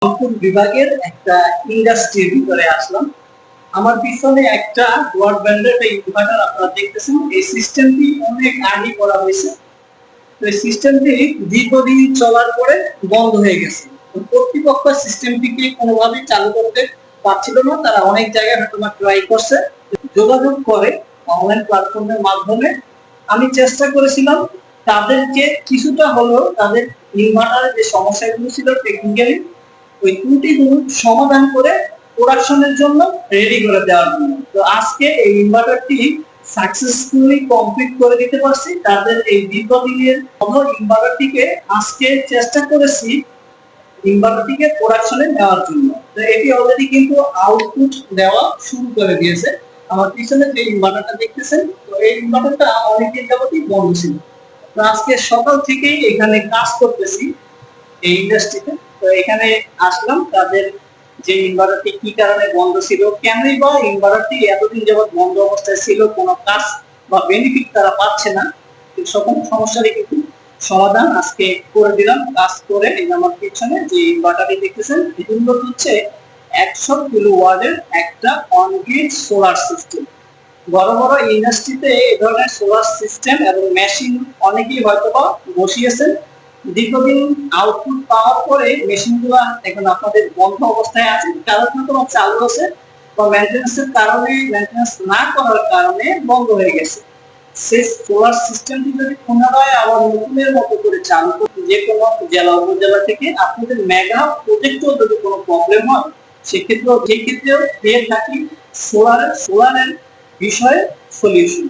রংপুর বিভাগের একটা ইন্ডাস্ট্রির ভিতরে আসলাম। আমার পিছনে একটা ব্রডব্যান্ডের একটা ইনভার্টার আপনারা দেখতেছেন। এই সিস্টেমটি অনেক আগে করা হয়েছে। তো এই সিস্টেমটি দীর্ঘদিন চলার পরে বন্ধ হয়ে গেছে। কর্তৃপক্ষ সিস্টেমটিকে কোনোভাবেই চালু করতে পারছিল না। তারা অনেক জায়গায় হয়তো ট্রাই করছে, যোগাযোগ করে অনলাইন প্ল্যাটফর্মের মাধ্যমে। আমি চেষ্টা করেছিলাম তাদেরকে কিছুটা হলেও তাদের ইনভার্টারের যে সমস্যাগুলো ছিল টেকনিক্যালি ওই ত্রুটিগুলো সমাধান করে প্রোডাকশনের জন্য রেডি করে দেওয়ার জন্য। তো আজকে এই ইনভার্টারটি সাকসেসফুলি কমপ্লিট করে দিতে পারছি। তাদের এই দীর্ঘদিনের ইনভার্টারটিকে আজকে চেষ্টা করেছি ইনভার্টারটিকে প্রোডাকশনে নেওয়ার জন্য। তো এটি অলরেডি কিন্তু আউটপুট দেওয়া শুরু করে দিয়েছে। আমার পিছনে যে ইনভার্টারটা দেখতেছেন, তো এই ইনভার্টারটা অনেকদিন যাবতই বন্ধ ছিল। তো আজকে সকাল থেকেই এখানে কাজ করতেছি এই ইন্ডাস্ট্রিতে। তো এখানে আসলাম তাদের যে ইনভার্টারটি কি কারণে বন্ধ ছিল, কেনই বা ইনভার্টারটি এতদিন যাবত বন্ধ অবস্থায় ছিল, কোনো কাজ বা বেনিফিট তারা পাচ্ছে না, সকল সমস্যারই কিন্তু সমাধান আজকে করে দিলাম। কাজ করে এই আমার পিছনে যে ইনভার্টারটি দেখতেছেন, এটি হচ্ছে 100 কিলোওয়াটের একটা অনগ্রিড সোলার সিস্টেম। বড় বড় ইন্ডাস্ট্রিতে এই ধরনের সোলার সিস্টেম এবং মেশিন অনেকেই হয়তোবা বসিয়েছেন। দীর্ঘদিন আউটপুট পাওয়ার পরে মেশিনগুলো এখন আপনাদের বন্ধ অবস্থায় আছে, কারণ হয়তো চালু আছে বা মেইনটেনেন্সের কারণে, মেইনটেনেন্স না করার কারণে বন্ধ হয়ে গেছে। সেই সোলার সিস্টেমটি যদি পুনরায় আবার নতুনের মতো করে চালু করতে যে কোনো জেলা উপজেলা থেকে আপনাদের মেগা প্রজেক্টেও যদি কোনো প্রবলেম হয়, সেক্ষেত্রেও পেয়ে থাকি সোলারের বিষয়ে সলিউশন।